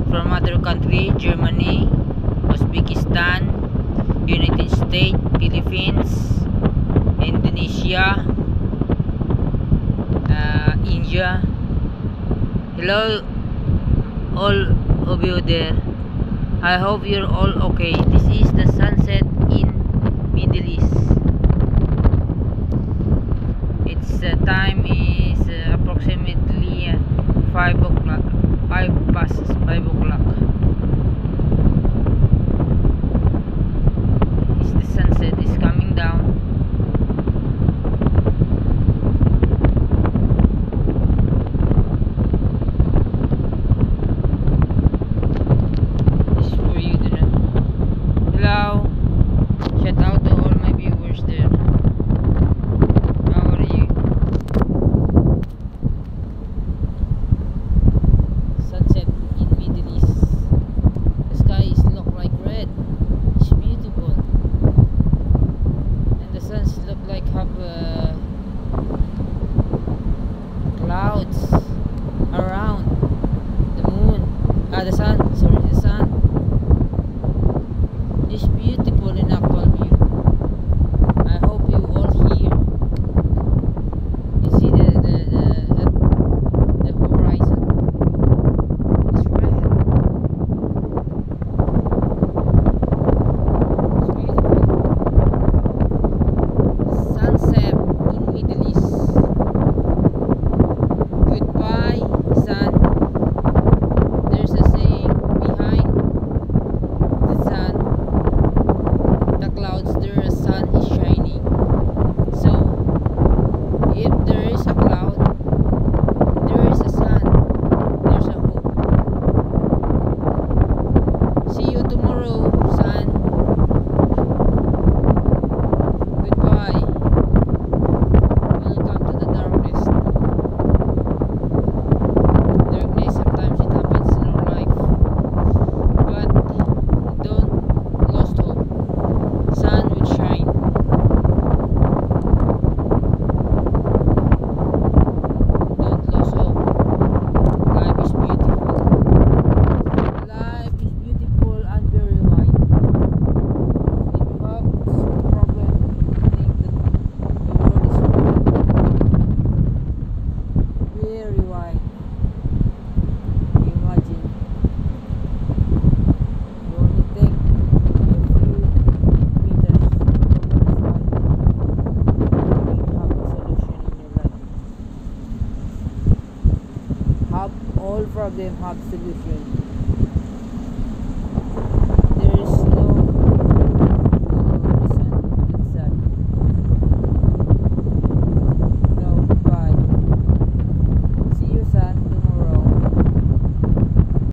from other country, Germany, Uzbekistan, United States, Philippines, Indonesia, India. Hello all of you there. I hope you're all okay. This is the sunset in Middle East. Its time is approximately 5 o'clock, 5 past 5 o'clock. The sunset is coming down. This is for you to know. Hello, shout out to all my viewers there. How are you? Sunset in Middle East. The sky is look like red. It's beautiful, and the suns look like have clouds around the moon. The sun. Sorry, the sun. It's beautiful in actual view. I hope you all here. You see the horizon. It's red. It's beautiful. Sunset in Middle East. Goodbye, sun. There's a saying behind the sun. The clouds, there a sun is shining. So if there is a cloud, there is a sun. There's a hope. See you tomorrow, sun. Goodbye. Welcome to the darkness. Darkness, sometimes it happens in our life, but don't lose hope. Sun will shine. Don't lose hope. Life is beautiful. Life is beautiful and very wide. If you have some problem, think that the world is very wide. Imagine. You only take a few meters from one side. You have a solution in your life. Have all problem have solution.